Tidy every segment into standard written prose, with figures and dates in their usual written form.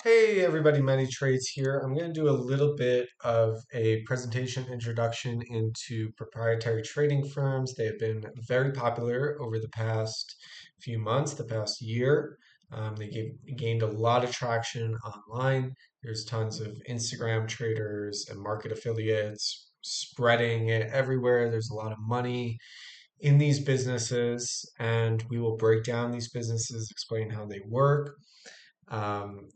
Hey everybody, Manny Trades here. I'm going to do a little bit of a presentation introduction into proprietary trading firms. They have been very popular over the past few months, the past year. Gained a lot of traction online. There's tons of Instagram traders and market affiliates spreading it everywhere. There's a lot of money in these businesses, and we will break down these businesses, explain how they work,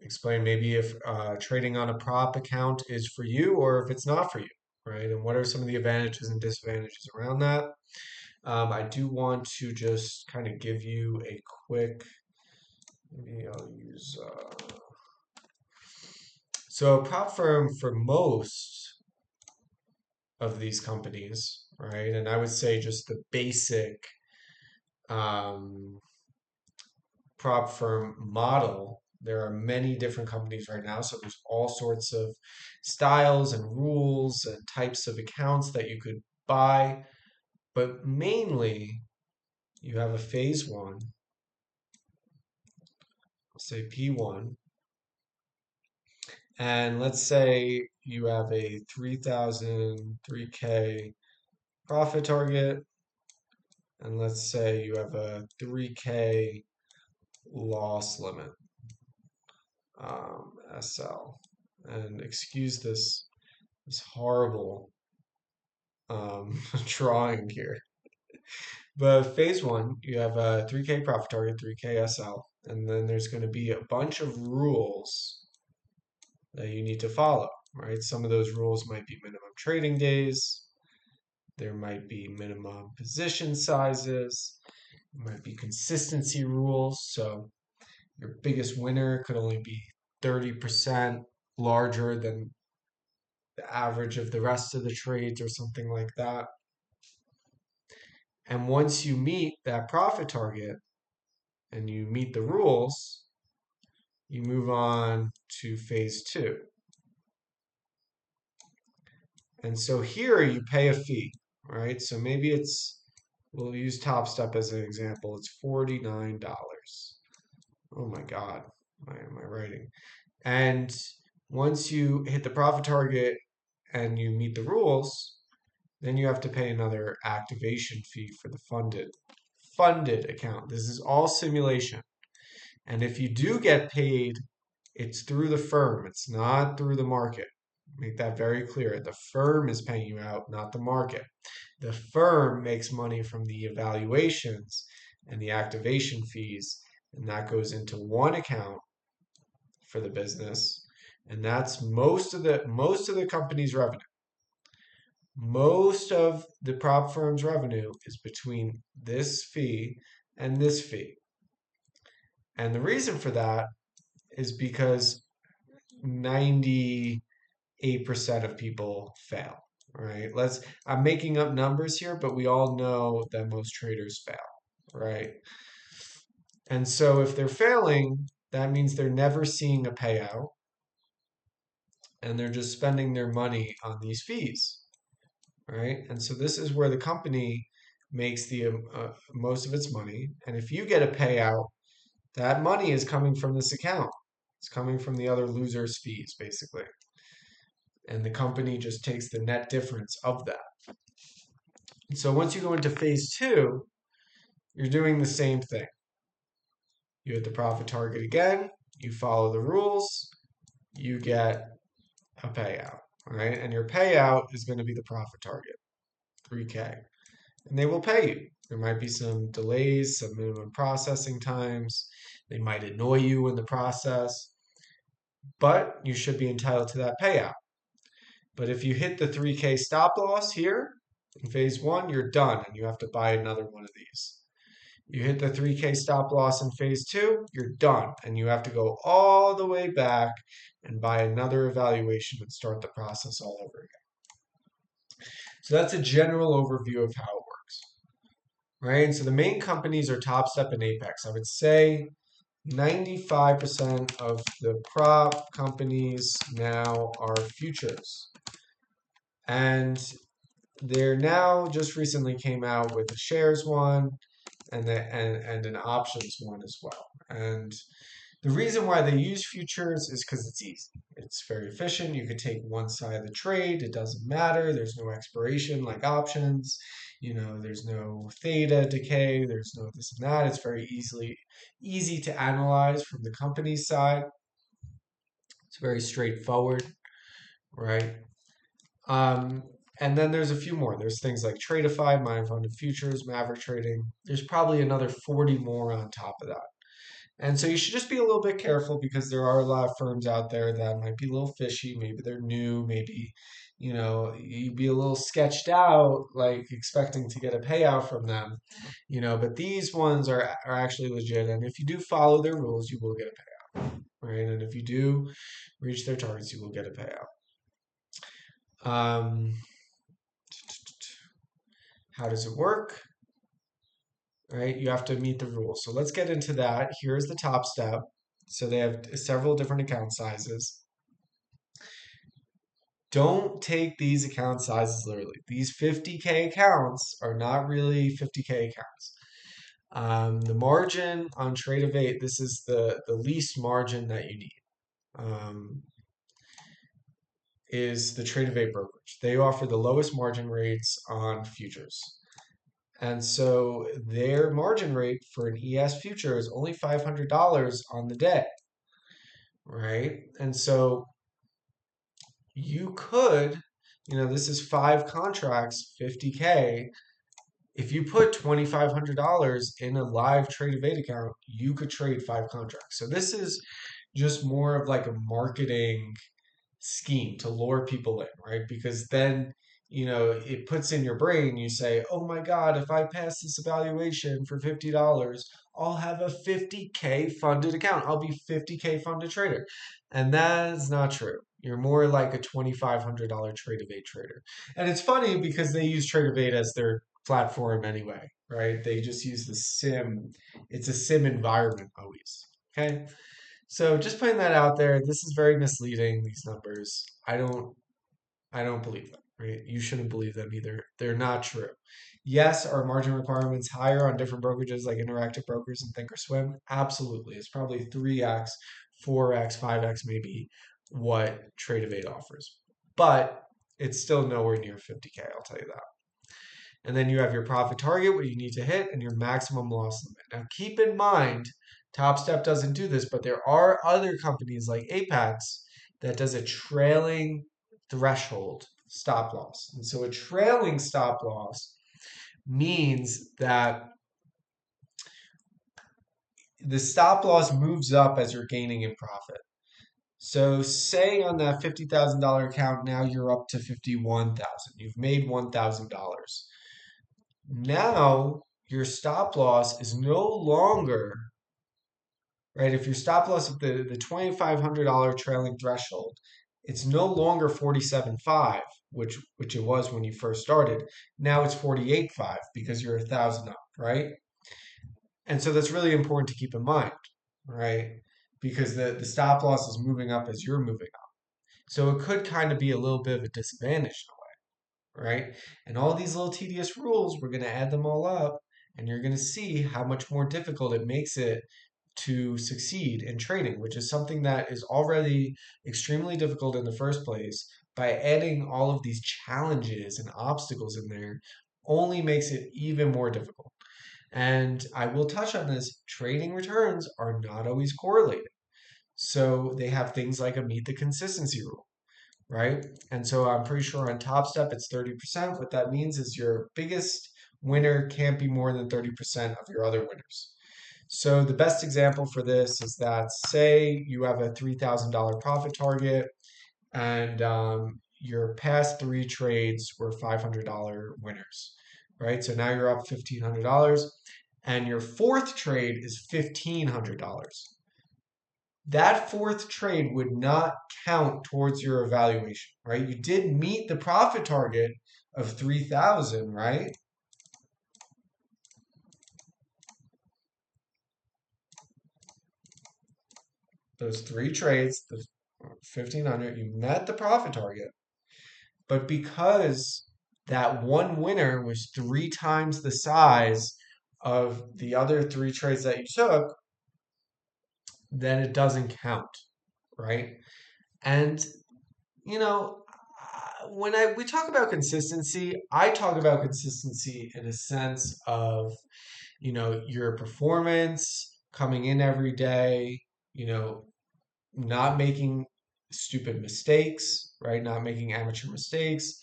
explain maybe if trading on a prop account is for you or if it's not for you, right? And what are some of the advantages and disadvantages around that? I do want to just kind of give you a quick, maybe I'll use, so a prop firm for most of these companies, right? And I would say just the basic um, prop firm model. There are many different companies right now, so there's all sorts of styles and rules and types of accounts that you could buy. But mainly, you have a phase one, say P1, and let's say you have a 3,000, 3K profit target, and let's say you have a 3K loss limit, SL. And excuse this horrible drawing here. But phase one, you have a 3K profit target, 3K SL, and then there's going to be a bunch of rules that you need to follow, right? Some of those rules might be minimum trading days, there might be minimum position sizes, there might be consistency rules. So your biggest winner could only be 30% larger than the average of the rest of the trades or something like that. And once you meet that profit target and you meet the rules, you move on to phase two. And so here you pay a fee, right? So maybe we'll use Topstep as an example. It's $49. Oh my God, why am I writing? And once you hit the profit target and you meet the rules, then you have to pay another activation fee for the funded account. This is all simulation. And if you do get paid, it's through the firm. It's not through the market. Make that very clear. The firm is paying you out, not the market. The firm makes money from the evaluations and the activation fees, and that goes into one account for the business, and that's most of the company's revenue. Most of the prop firm's revenue is between this fee and this fee. And the reason for that is because 98% of people fail, right? I'm making up numbers here, but we all know that most traders fail, right? And so if they're failing, that means they're never seeing a payout and they're just spending their money on these fees, right? And so this is where the company makes the most of its money. And if you get a payout, that money is coming from this account. It's coming from the other losers' fees, basically. And the company just takes the net difference of that. And so once you go into phase two, you're doing the same thing. You hit the profit target again, you follow the rules, you get a payout, right? And your payout is going to be the profit target, 3K. And they will pay you. There might be some delays, some minimum processing times. They might annoy you in the process, but you should be entitled to that payout. But if you hit the 3K stop loss here in phase one, you're done and you have to buy another one of these. You hit the 3K stop loss in phase two, you're done and you have to go all the way back and buy another evaluation and start the process all over again. So that's a general overview of how it works, right? So the main companies are Topstep and Apex. I would say 95% of the prop companies now are futures. And they're now just recently came out with a shares one and an options one as well. And The reason why they use futures is because it's easy. It's very efficient. You could take one side of the trade. It doesn't matter. There's no expiration like options. There's no theta decay. There's no this and that. It's very easy to analyze from the company's side. It's very straightforward, right? Um, and then there's a few more. There's things like Tradeify, Mind Funded Futures, Maverick Trading. There's probably another 40 more on top of that. And so you should just be a little bit careful because there are a lot of firms out there that might be a little fishy. Maybe they're new. Maybe, you'd be a little sketched out, like expecting to get a payout from them. But these ones are actually legit. And if you do follow their rules, you will get a payout, right? And if you do reach their targets, you will get a payout. Um, how does it work? Right? You have to meet the rules. So let's get into that. Here's the Topstep. So they have several different account sizes. Don't take these account sizes literally. These 50K accounts are not really 50K accounts. The margin on Trade of 8, this is the least margin that you need, is the Trade of 8 brokerage. They offer the lowest margin rates on futures. And so their margin rate for an ES future is only $500 on the day, right? And so you could, this is 5 contracts, 50K. If you put $2,500 in a live Trade of 8 account, you could trade 5 contracts. So this is just more of like a marketing scheme to lure people in, right? Because then, it puts in your brain, you say, oh my God, if I pass this evaluation for $50, I'll have a 50K funded account. I'll be 50K funded trader. And that is not true. You're more like a $2,500 Trade of 8 trader. And it's funny because they use Trade of 8 as their platform anyway, right? They just use the sim. It's a sim environment always. Okay. So just putting that out there, this is very misleading, these numbers. I don't believe them, right? You shouldn't believe them either. They're not true. Yes, are margin requirements higher on different brokerages like Interactive Brokers and Thinkorswim? Absolutely. It's probably 3x, 4x, 5x maybe what Trade of 8 offers. But it's still nowhere near 50K, I'll tell you that. And then you have your profit target, what you need to hit, and your maximum loss limit. Now, keep in mind, Topstep doesn't do this, but there are other companies like Apex that does a trailing threshold stop loss. And so a trailing stop loss means that the stop loss moves up as you're gaining in profit. So say on that $50,000 account, now you're up to 51,000. You've made $1,000. Now your stop loss is no longer, right? If your stop loss at the $2,500 trailing threshold, it's no longer 47.5, which it was when you first started. Now it's 48.5 because you're 1,000 up, right? And so that's really important to keep in mind, right? Because the stop loss is moving up as you're moving up. So it could kind of be a little bit of a disadvantage, right? And all these little tedious rules, we're going to add them all up, and you're going to see how much more difficult it makes it to succeed in trading, which is something that is already extremely difficult in the first place. By adding all of these challenges and obstacles in there, only makes it even more difficult. And I will touch on this, trading returns are not always correlated. So they have things like a meet the consistency rule, right? And so I'm pretty sure on Topstep it's 30%. What that means is your biggest winner can't be more than 30% of your other winners. So the best example for this is that say you have a $3,000 profit target and your past 3 trades were $500 winners, right? So now you're up $1,500 and your fourth trade is $1,500. That fourth trade would not count towards your evaluation, right? You did meet the profit target of 3,000, right? Those 3 trades, the 1,500, you met the profit target. But because that one winner was 3 times the size of the other 3 trades that you took, then it doesn't count, right? And you know, when I we talk about consistency, I talk about consistency in a sense of, your performance coming in every day, you know, not making stupid mistakes, right? Not making amateur mistakes,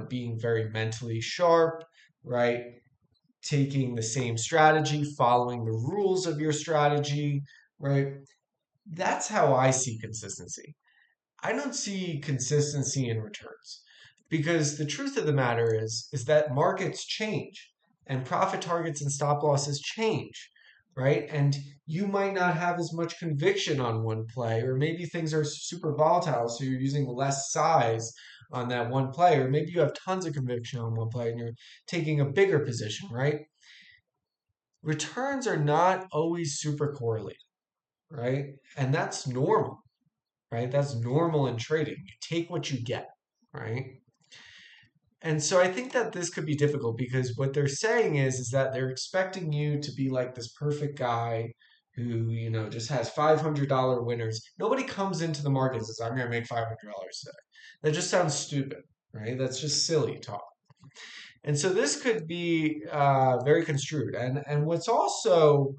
being very mentally sharp, right? Taking the same strategy, following the rules of your strategy, right? That's how I see consistency. I don't see consistency in returns because the truth of the matter is that markets change and profit targets and stop losses change, right? And you might not have as much conviction on one play, or maybe things are super volatile, so you're using less size on that one play, or maybe you have tons of conviction on one play and you're taking a bigger position, right? Returns are not always super correlated, right? And that's normal, right? That's normal in trading. You take what you get, right? And so I think that this could be difficult because what they're saying is that they're expecting you to be like this perfect guy who, just has $500 winners. Nobody comes into the market and says, I'm going to make $500 today. That just sounds stupid, right? That's just silly talk. And so this could be very construed. And what's also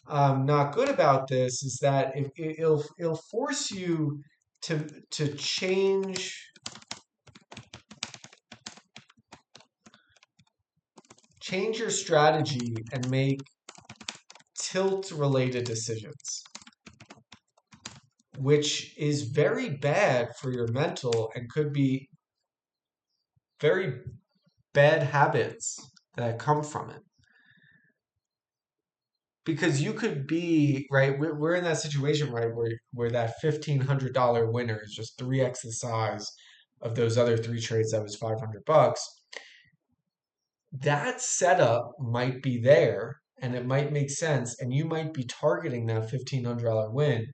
not good about this is that it'll force you to change your strategy and make tilt related decisions, which is very bad for your mental and could be very bad habits that come from it. Because you could be right. We're in that situation, right, where that $1,500 winner is just 3x the size of those other three trades that was $500. That setup might be there and it might make sense, and you might be targeting that $1,500 win,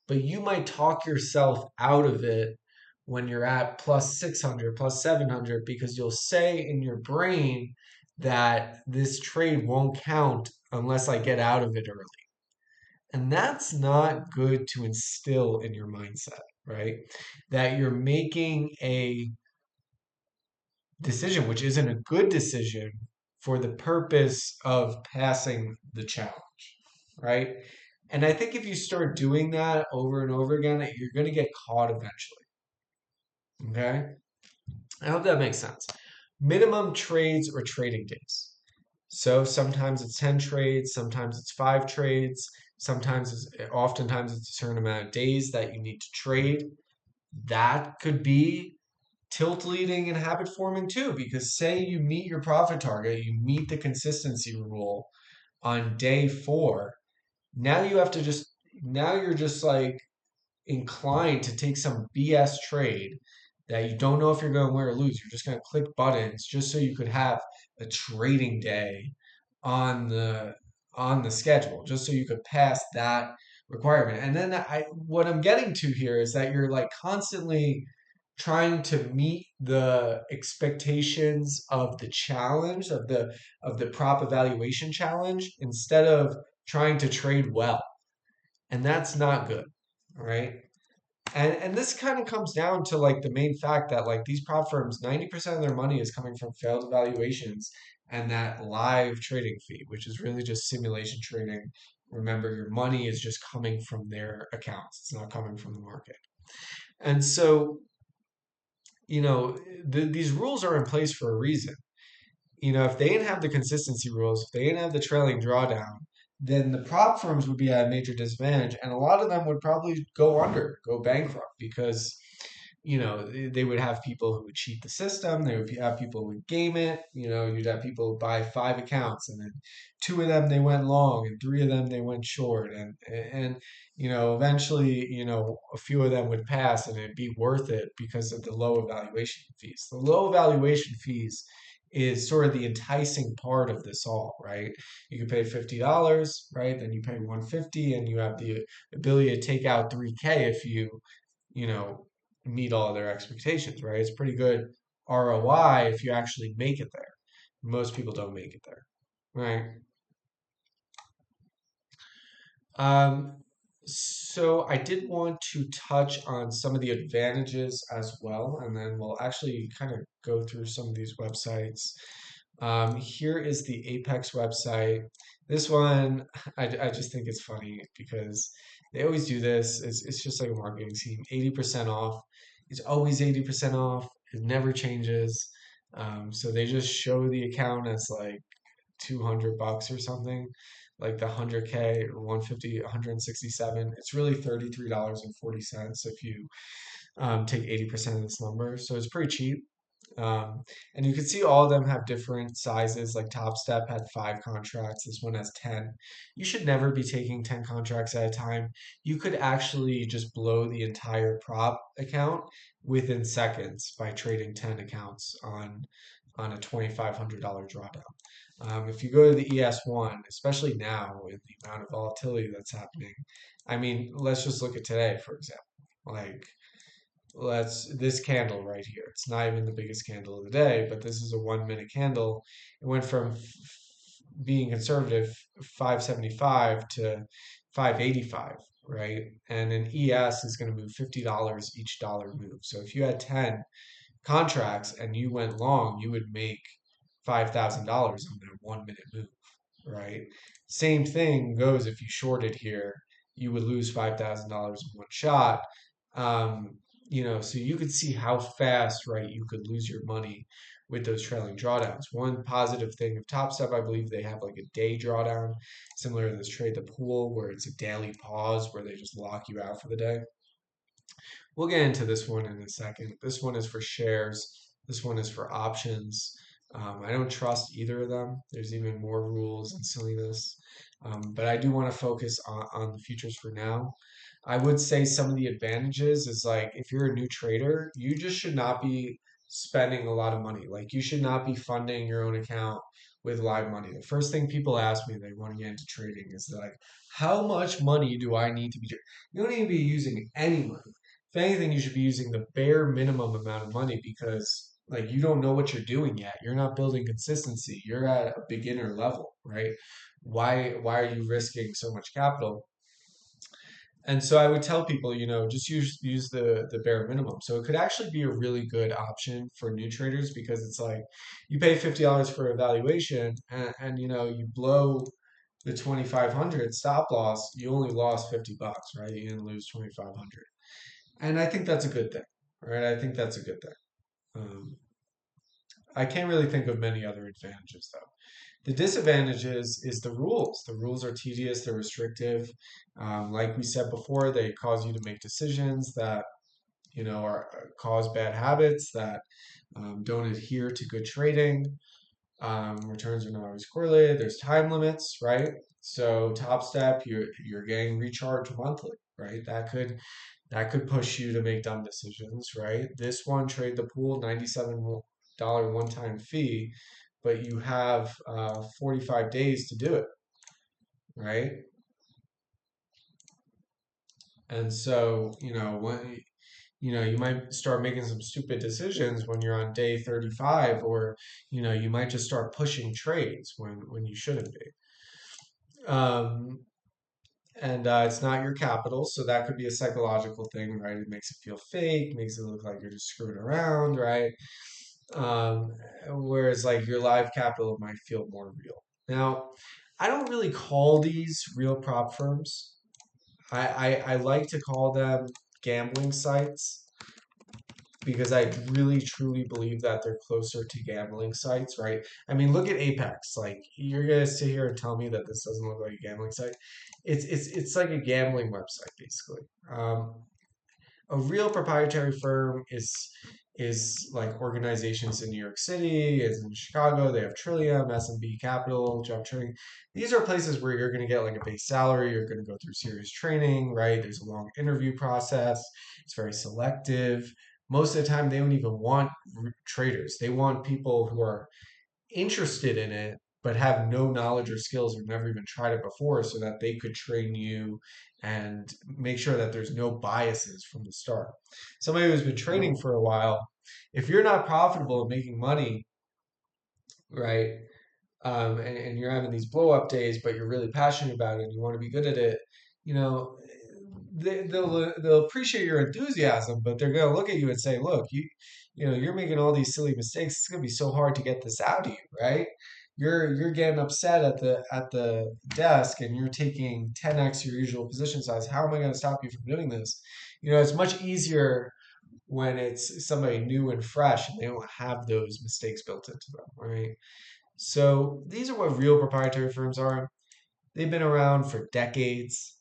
but you might talk yourself out of it when you're at plus 600, plus 700, because you'll say in your brain that this trade won't count unless I get out of it early. And that's not good to instill in your mindset, right? That you're making a decision, which isn't a good decision for the purpose of passing the challenge, right? And I think if you start doing that over and over again, you're going to get caught eventually. Okay? I hope that makes sense. Minimum trades or trading days. So sometimes it's 10 trades, sometimes it's 5 trades, oftentimes it's a certain amount of days that you need to trade. That could be tilt leading and habit forming too, because say you meet your profit target, you meet the consistency rule on day 4. Now you're just like inclined to take some BS trade that you don't know if you're going to win or lose. You're just going to click buttons just so you could have a trading day on the schedule, just so you could pass that requirement. And then what I'm getting to here is that you're like constantly trying to meet the expectations of the challenge of the prop evaluation challenge instead of trying to trade well, and that's not good, right? And this kind of comes down to like the main fact that like these prop firms, 90% of their money is coming from failed evaluations and that live trading fee, which is really just simulation trading. Remember, your money is just coming from their accounts. It's not coming from the market. And so, these rules are in place for a reason. If they didn't have the consistency rules, if they didn't have the trailing drawdown, then the prop firms would be at a major disadvantage, and a lot of them would probably go under, go bankrupt, because they would have people who would cheat the system. They would have people who would game it. You'd have people buy 5 accounts, and then 2 of them they went long, and 3 of them they went short, and eventually, a few of them would pass, and it'd be worth it because of the low evaluation fees. The low evaluation fees is sort of the enticing part of this all, right? You can pay $50, right? Then you pay 150, and you have the ability to take out 3K if you know, meet all their expectations, right? It's pretty good ROI if you actually make it there. Most people don't make it there, right? Um, So I did want to touch on some of the advantages as well, and then we'll actually kind of go through some of these websites. Here is the Apex website. This one, I just think it's funny because they always do this. It's just like a marketing scheme. 80% off. It's always 80% off. It never changes. So they just show the account as like $200 or something, like the 100K or 150, 167. It's really $33.40 if you take 80% of this number. So it's pretty cheap. And you can see all of them have different sizes. Like Topstep had 5 contracts. This one has 10. You should never be taking 10 contracts at a time. You could actually just blow the entire prop account within seconds by trading 10 accounts on a $2,500 drawdown. If you go to the ES1, especially now with the amount of volatility that's happening, I mean, let's just look at today, for example. Like, let's this candle right here. It's not even the biggest candle of the day, but this is a 1 minute candle. It went from being conservative 575 to 585, right? And an ES is going to move $50 each dollar move. So if you had 10 contracts and you went long, you would make $5,000 on that 1 minute move, right? Same thing goes if you shorted here, you would lose $5,000 in one shot. Um, so you could see how fast, right, you could lose your money with those trailing drawdowns. One positive thing of Topstep, I believe they have like a day drawdown, similar to this trade the pool, where it's a daily pause where they just lock you out for the day. We'll get into this one in a second. This one is for shares. This one is for options. I don't trust either of them. There's even more rules and silliness. But I do want to focus on the futures for now. I would say some of the advantages is like if you're a new trader, you just should not be spending a lot of money. Like you should not be funding your own account with live money. The first thing people ask me they want to get into trading is like, how much money do I need to be? You don't need to be using any money. If anything, you should be using the bare minimum amount of money because like you don't know what you're doing yet. You're not building consistency. You're at a beginner level, right? Why are you risking so much capital? And so I would tell people, just use the bare minimum. So it could actually be a really good option for new traders because it's like you pay $50 for evaluation and you blow the 2,500 stop loss, you only lost $50, right? You didn't lose 2,500. And I think that's a good thing, right? I think that's a good thing. Um, I can't really think of many other advantages though. The disadvantages is the rules. The rules are tedious, they're restrictive. Like we said before, they cause you to make decisions that cause bad habits that don't adhere to good trading. Returns are not always correlated. There's time limits, right? So Top Step, you're getting recharged monthly, right? That could push you to make dumb decisions, right? This one, trade the pool, $97 one-time fee, but you have 45 days to do it, right? And so, you might start making some stupid decisions when you're on day 35, or, you might just start pushing trades when you shouldn't be. Um, and it's not your capital, so that could be a psychological thing, right? It makes it feel fake, makes it look like you're just screwing around, right? Um, Whereas like your live capital might feel more real. Now, I don't really call these real prop firms. I like to call them gambling sites because I really truly believe that they're closer to gambling sites, right? I mean, look at Apex. Like you're gonna sit here and tell me that this doesn't look like a gambling site. It's like a gambling website basically. A real proprietary firm is like organizations in New York City, is in Chicago. They have Trillium, S&B Capital, Job Training. These are places where you're going to get like a base salary. You're going to go through serious training, right? There's a long interview process. It's very selective. Most of the time, they don't even want traders. They want people who are interested in it but have no knowledge or skills or never even tried it before so that they could train you and make sure that there's no biases from the start. Somebody who's been trading for a while, if you're not profitable and making money, right, and you're having these blow up days, but you're really passionate about it and you want to be good at it, you know, they'll appreciate your enthusiasm, but they're gonna look at you and say, "Look, you're making all these silly mistakes. It's gonna be so hard to get this out of you, right? You're getting upset at the desk, and you're taking 10x your usual position size. How am I gonna stop you from doing this? It's much easier when it's somebody new and fresh, and they don't have those mistakes built into them, right? So these are what real proprietary firms are. They've been around for decades.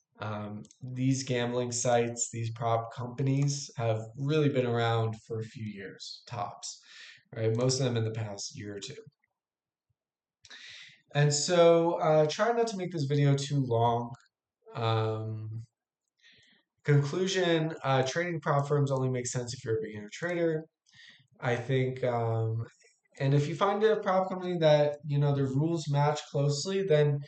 These gambling sites, these prop companies have really been around for a few years, tops, right? Most of them in the past year or two. And so try not to make this video too long. Um, Conclusion, trading prop firms only make sense if you're a beginner trader. I think and if you find a prop company that, the rules match closely, then,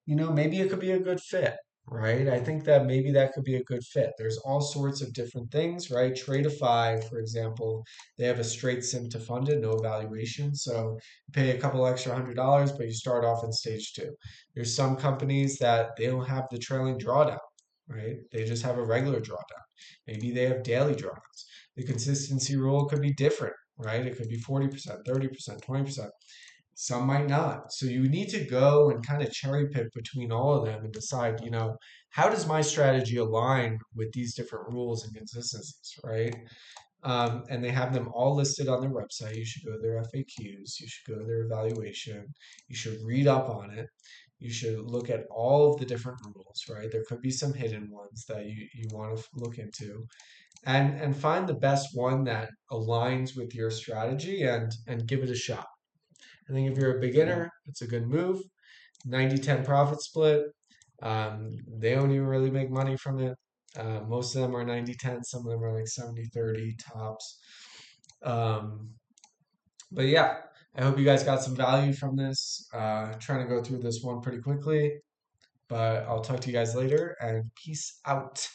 maybe it could be a good fit, right? I think that maybe that could be a good fit. There's all sorts of different things, right? Tradeify, for example, they have a straight sim to fund it, no evaluation. So you pay a couple extra $100, but you start off in stage two. There's some companies that they don't have the trailing drawdown, right? They just have a regular drawdown. Maybe they have daily drawdowns. The consistency rule could be different, right? It could be 40%, 30%, 20%. Some might not. So you need to go and kind of cherry pick between all of them and decide, how does my strategy align with these different rules and consistencies, right? And they have them all listed on their website. You should go to their FAQs. You should go to their evaluation. You should read up on it. You should look at all of the different rules, right? There could be some hidden ones that you want to look into, and find the best one that aligns with your strategy and give it a shot. I think if you're a beginner, it's a good move. 90-10 profit split. They don't even really make money from it. Most of them are 90-10. Some of them are like 70-30 tops. Um, but yeah, I hope you guys got some value from this. Trying to go through this one pretty quickly, but I'll talk to you guys later and peace out.